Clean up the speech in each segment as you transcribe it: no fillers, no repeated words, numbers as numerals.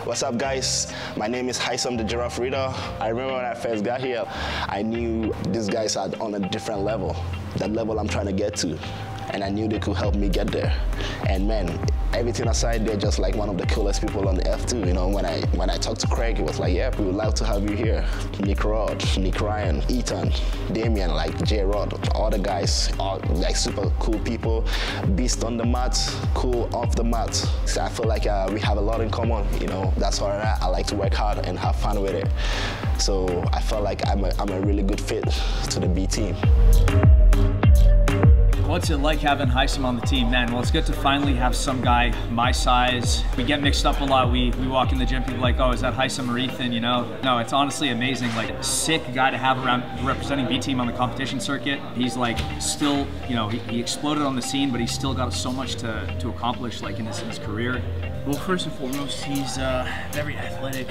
What's up, guys? My name is Haisam Rida. I remember when I first got here, I knew these guys are on a different level, that level I'm trying to get to. And I knew they could help me get there. And man, everything aside, they're just like one of the coolest people on the earth too. You know, when I talked to Craig, it was like, yeah, we would love to have you here. Nick Rod, Nick Ryan, Ethan, Damian, like J Rod, all the guys are like super cool people. Beast on the mat, cool off the mat. So I feel like we have a lot in common. You know, that's why I like to work hard and have fun with it. So I felt like I'm a really good fit to the B team. What's it like having Haisam on the team, man? Well, it's good to finally have some guy my size. We get mixed up a lot. We walk in the gym, people are like, oh, is that Haisam or Ethan, you know? No, it's honestly amazing. Like, a sick guy to have around representing B team on the competition circuit. He's like still, you know, he exploded on the scene, but he's still got so much to accomplish like in his career. Well, first and foremost, he's very athletic,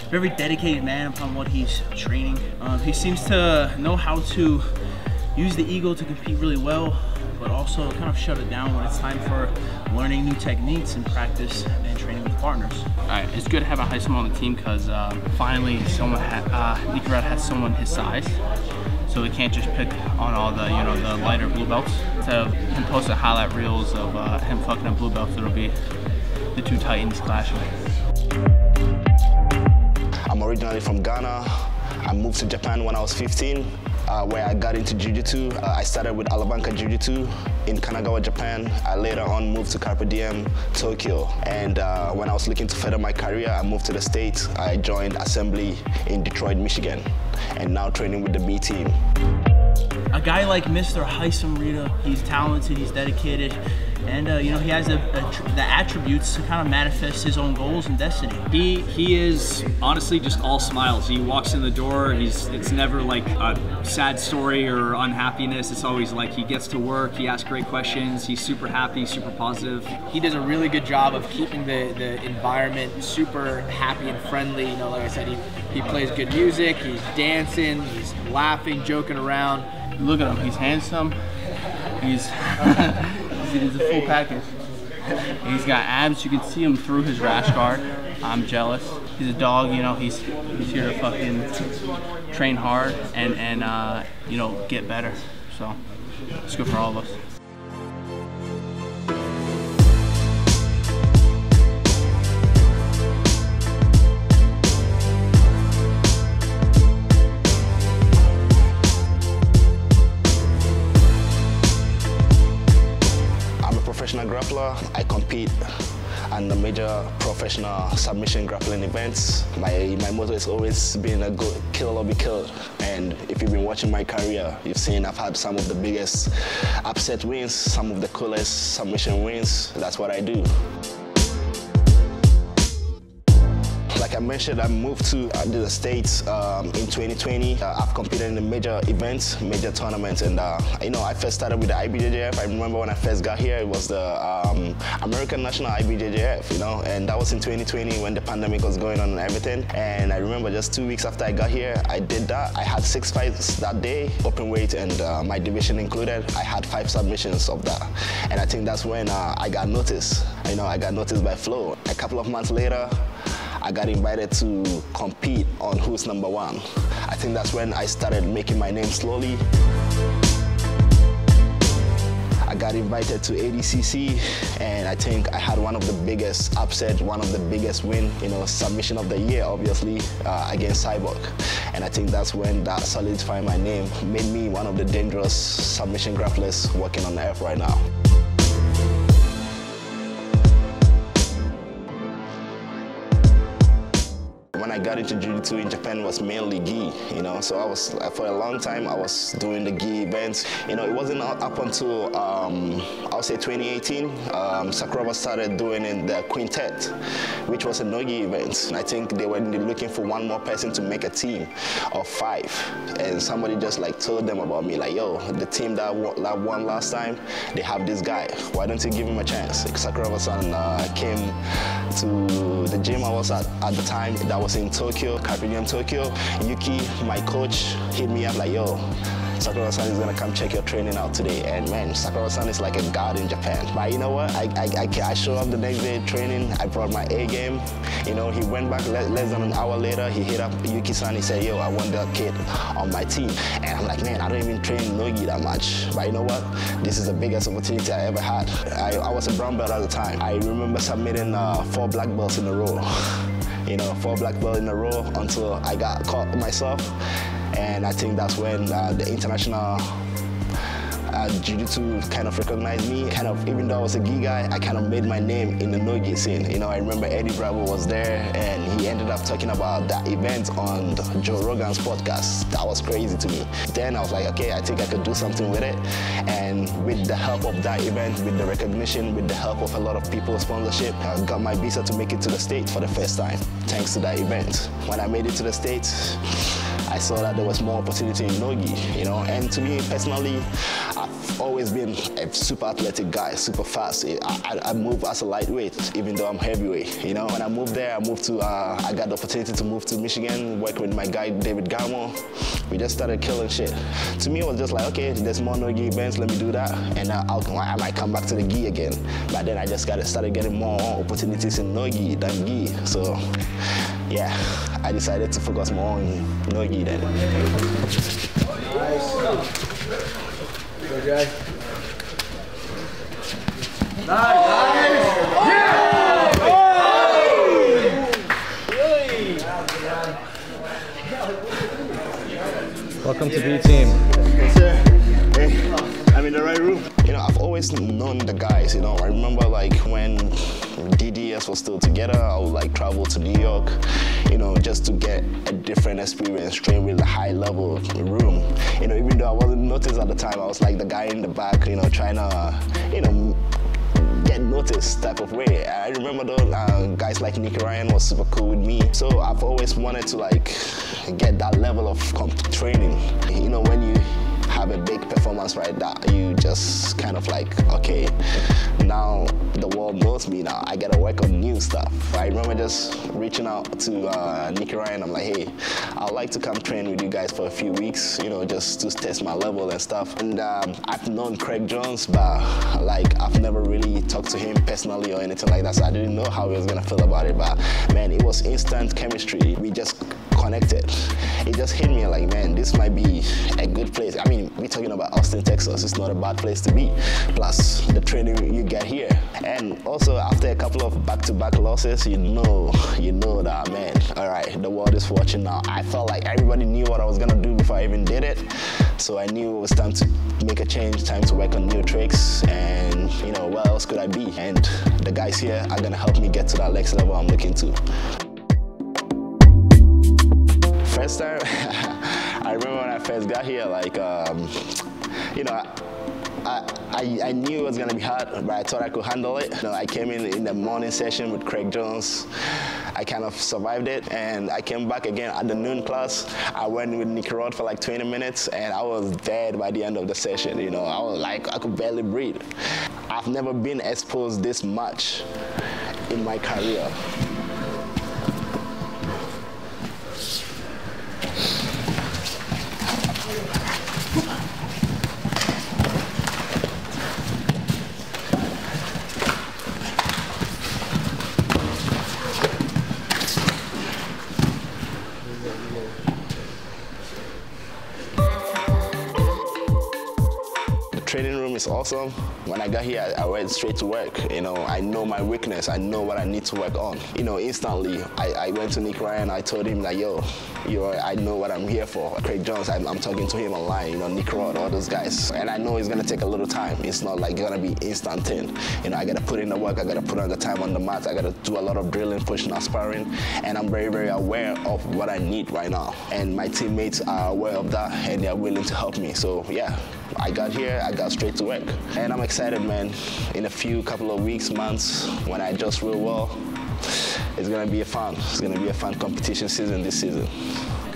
very dedicated man upon what he's training. He seems to know how to use the ego to compete really well, but also kind of shut it down when it's time for learning new techniques and practice and training with partners. All right, it's good having Haisam on the team because finally Nick Rod has someone his size, so we can't just pick on all the the lighter blue belts. So him posting highlight reels of him fucking up blue belts, it'll be the two titans clashing. I'm originally from Ghana. I moved to Japan when I was 15. Where I got into jiu-jitsu. I started with Alabanka Jiu-Jitsu in Kanagawa, Japan. I later on moved to Carpe Diem, Tokyo. And when I was looking to further my career, I moved to the States. I joined Assembly in Detroit, Michigan, and now training with the B team. A guy like Mr. Haisam Rida, he's talented, he's dedicated, and you know, he has the attributes to kind of manifest his own goals and destiny. He is honestly just all smiles. He walks in the door, it's never like a sad story or unhappiness. It's always like he gets to work, he asks great questions, he's super happy, super positive. He does a really good job of keeping the environment super happy and friendly. You know, like I said, he plays good music, he's dancing, he's laughing, joking around. Look at him, he's handsome, he's a full package. He's got abs, you can see him through his rash guard. I'm jealous. He's a dog, you know, he's here to fucking train hard and you know, get better. So it's good for all of us. Professional grappler. I compete in the major professional submission grappling events. My motto has always been a good kill or be killed. And if you've been watching my career, you've seen I've had some of the biggest upset wins, some of the coolest submission wins. That's what I do. Like I mentioned, I moved to the States in 2020. I've competed in the major events, major tournaments, and you know, I first started with the IBJJF. I remember when I first got here, it was the American National IBJJF, you know, and that was in 2020 when the pandemic was going on and everything. And I remember just 2 weeks after I got here, I did that. I had 6 fights that day, open weight, and my division included. I had 5 submissions of that, and I think that's when I got noticed. You know, I got noticed by Flo. A couple of months later, I got invited to compete on Who's Number One. I think that's when I started making my name slowly. I got invited to ADCC, and I think I had one of the biggest upset, one of the biggest win, you know, submission of the year, obviously, against Cyborg. And I think that's when that solidified my name, made me one of the dangerous submission grapplers working on the earth right now. When I got into jiu-jitsu in Japan, was mainly gi, you know, so I was, for a long time, I was doing the gi events. You know, it wasn't up until, I'll say 2018, Sakuraba started doing in the quintet, which was a no-gi event. And I think they were looking for one more person to make a team of 5. And somebody just like told them about me, like, yo, the team that won last time, they have this guy. Why don't you give him a chance? Sakuraba-san came to the gym I was at the time. That was in Tokyo, Carpe Diem, Tokyo. Yuki, my coach, hit me up like, yo, Sakura-san is gonna come check your training out today. And man, Sakura-san is like a god in Japan. But you know what? I showed up the next day training. I brought my A game. You know, he went back less than an hour later. He hit up Yuki-san. He said, yo, I want that kid on my team. And I'm like, man, I don't even train no-gi that much. But you know what? This is the biggest opportunity I ever had. I was a brown belt at the time. I remember submitting 4 black belts in a row. You know, 4 black belts in a row until I got caught myself. And I think that's when the international jiu-jitsu kind of recognized me. Kind of, even though I was a gi guy, I kind of made my name in the no-gi scene. You know, I remember Eddie Bravo was there, and he ended up talking about that event on Joe Rogan's podcast. That was crazy to me. Then I was like, okay, I think I could do something with it. And with the help of that event, with the recognition, with the help of a lot of people's sponsorship, I got my visa to make it to the States for the first time, thanks to that event. When I made it to the States, I saw that there was more opportunity in no-gi, you know. And to me personally, I've always been a super athletic guy, super fast. I move as a lightweight, even though I'm heavyweight, you know. When I moved there, I got the opportunity to move to Michigan, work with my guy David Garmo. We just started killing shit. To me, it was just like, okay, there's more no-gi events, let me do that, and I might come back to the gi again. But then I just started getting more opportunities in no-gi than gi. So yeah, I decided to focus more on no-gi then. Nice. Good guy. Nice. Welcome to B Team. Yes, sir. Hey, I'm in the right room. You know, I've always known the guys, you know. I remember like when DDS was still together, I would like travel to New York, you know, just to get a different experience, train with a high level room. You know, even though I wasn't noticed at the time, I was like the guy in the back, you know, trying to, you know, get noticed type of way. I remember though, guys like Nicky Ryan was super cool with me. So I've always wanted to like get that level of training. You know, when you have a big performance right now, you just kind of like, okay, now the world knows me now. I gotta work on new stuff. I remember just reaching out to Nicky Ryan. I'm like, hey, I'd like to come train with you guys for a few weeks, you know, just to test my level and stuff. And I've known Craig Jones, but like I've never really talked to him personally or anything like that, so I didn't know how he was gonna feel about it. But man, it was instant chemistry. We just connected. It just hit me like, man, this might be a good place. I mean, we're talking about Austin, Texas. It's not a bad place to be. Plus the training you get here. And also after a couple of back-to-back losses, you know that, man, all right, the world is watching now. I felt like everybody knew what I was gonna do before I even did it. So I knew it was time to make a change, time to work on new tricks, and you know, what else could I be? And the guys here are gonna help me get to that next level I'm looking to. First time, I remember when I first got here, like, you know, I knew it was gonna be hard, but I thought I could handle it. You know, I came in the morning session with Craig Jones. I kind of survived it, and I came back again at the noon class. I went with Nicky Rod for like 20 minutes, and I was dead by the end of the session. You know, I was like, I could barely breathe. I've never been exposed this much in my career. Training room is awesome. When I got here, I went straight to work. You know, I know my weakness. I know what I need to work on. You know, instantly, I went to Nick Ryan. I told him like, yo, I know what I'm here for. Craig Jones, I'm talking to him online. You know, Nick Rod, all those guys. And I know it's gonna take a little time. It's not like gonna be instant thing. You know, I gotta put in the work. I gotta put on the time on the mat. I gotta do a lot of drilling, pushing, and sparring. And I'm very, very aware of what I need right now. And my teammates are aware of that, and they're willing to help me. So yeah. I got here, I got straight to work. And I'm excited, man. In a couple of weeks, months, when I adjust real well, it's gonna be It's gonna be a fun competition season this season.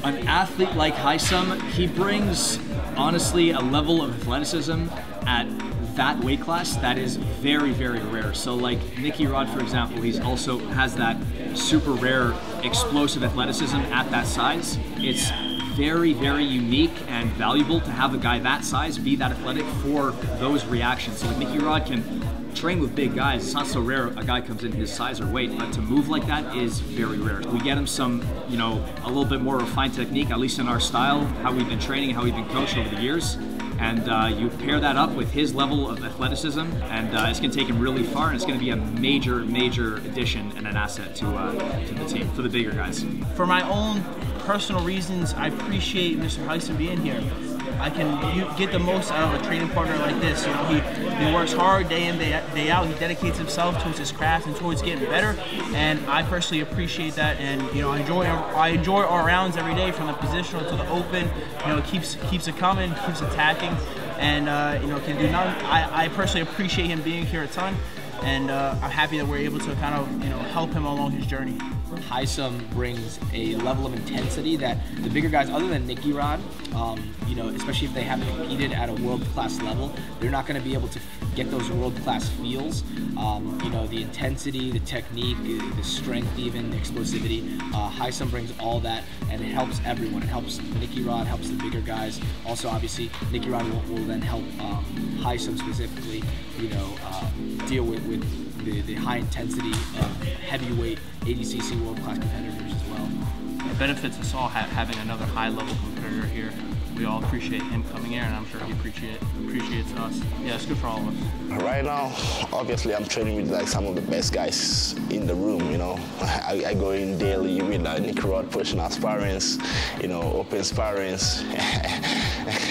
An athlete like Haisam, he brings, honestly, a level of athleticism at that weight class that is very, very rare. So like Nicky Rod, for example, he's also has that super rare explosive athleticism at that size. It's very, very unique and valuable to have a guy that size be that athletic for those reactions. So like Nicky Rod can train with big guys. It's not so rare a guy comes in his size or weight, but to move like that is very rare. We get him some, you know, a little bit more refined technique, at least in our style, how we've been training and how we've been coached over the years. And you pair that up with his level of athleticism, and it's going to take him really far, and it's going to be a major, major addition and an asset to the team, for the bigger guys. For my own personal reasons, I appreciate Mr. Haisam being here. I can get the most out of a training partner like this. You know, he works hard day in, day out. He dedicates himself towards his craft and towards getting better. And I personally appreciate that. And you know, I enjoy our rounds every day, from the positional to the open. You know, it keeps it coming, keeps attacking, and you know, can do nothing. I personally appreciate him being here a ton, and I'm happy that we're able to kind of, you know, help him along his journey. Haisam brings a level of intensity that the bigger guys, other than Nicky Rod, you know, especially if they haven't competed at a world-class level, they're not going to be able to get those world-class feels. You know, the intensity, the technique, the strength, even the explosivity. Haisam brings all that, and it helps everyone. It helps Nicky Rod, helps the bigger guys. Also, obviously, Nicky Rod will then help Haisam specifically, you know, deal with the high intensity of heavyweight ADCC world-class competitors as well. It benefits us all having another high-level competitor here. We all appreciate him coming here, and I'm sure he appreciates us. Yeah, it's good for all of us. Right now, obviously, I'm training with like some of the best guys in the room. You know, I go in daily with Nicky Rod pushing our sparrings, you know, open sparrings.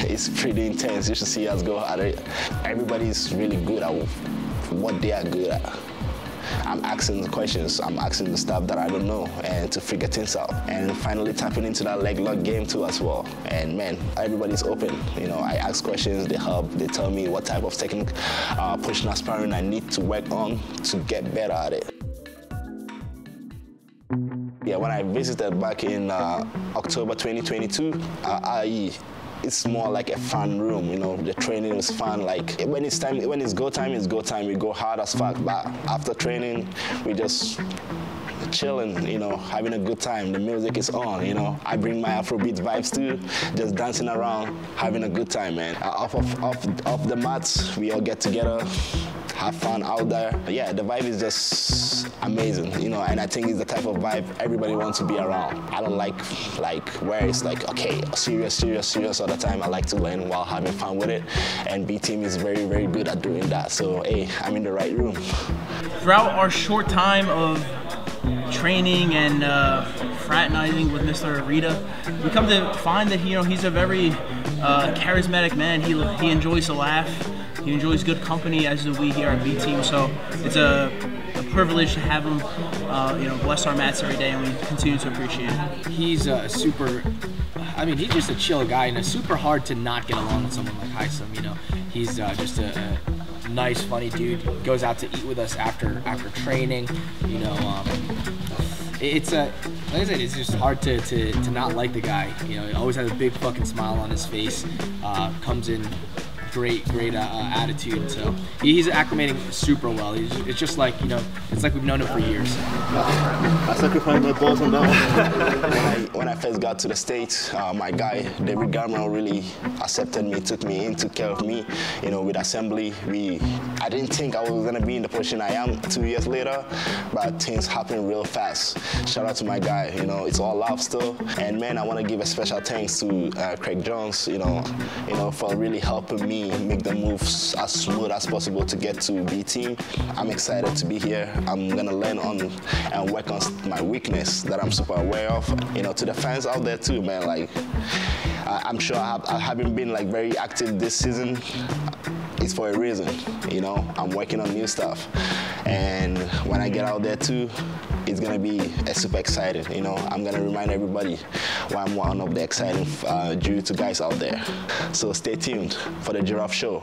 It's pretty intense. You should see us go at it. Everybody's really good at what they are good at. I'm asking the questions, I'm asking the stuff that I don't know, and to figure things out. And finally tapping into that leg lock game too as well. And man, everybody's open. You know, I ask questions, they help, they tell me what type of technique, pushing and sparring I need to work on to get better at it. Yeah, when I visited back in October 2022, it's more like a fun room, you know. The training is fun. Like when it's go time, it's go time. We go hard as fuck. But after training, we just chilling, you know, having a good time. The music is on, you know. I bring my Afrobeat vibes too, just dancing around, having a good time, man. Off the mats, we all get together, have fun out there. Yeah, the vibe is just amazing, you know, and I think it's the type of vibe everybody wants to be around. I don't like where it's like, okay, serious all the time. I like to learn while having fun with it, and B Team is very, very good at doing that. So, hey, I'm in the right room. Throughout our short time of training and fraternizing with Mr. Rida, we come to find that, you know, he's a very charismatic man. He enjoys to laugh. He enjoys good company, as do we here at B Team. So it's a privilege to have him, you know, bless our mats every day, and we continue to appreciate it. He's I mean, he's just a chill guy, and it's super hard to not get along with someone like Haisam. You know, he's just a nice, funny dude. He goes out to eat with us after training. You know, it's like I said, it's just hard to not like the guy. You know, he always has a big fucking smile on his face. Comes in great attitude. So he's acclimating super well. It's just like, you know, it's like we've known him for years. I sacrificed my balls on that one. When I first got to the States, my guy, David Garmel, really accepted me, took me in, took care of me. You know, with assembly, I didn't think I was gonna be in the position I am 2 years later, but things happen real fast. Shout out to my guy, you know, it's all love still. And man, I wanna give a special thanks to Craig Jones, you know, for really helping me make the moves as smooth as possible to get to B Team. I'm excited to be here. I'm gonna learn on and work on my weakness that I'm super aware of. You know, to the fans out there too, man, like, I'm sure I haven't been like very active this season. It's for a reason, you know. I'm working on new stuff, and when I get out there too, it's gonna be super exciting, you know. I'm gonna remind everybody why I'm one of the exciting jiu-jitsu guys out there. So stay tuned for the Giraffe Show.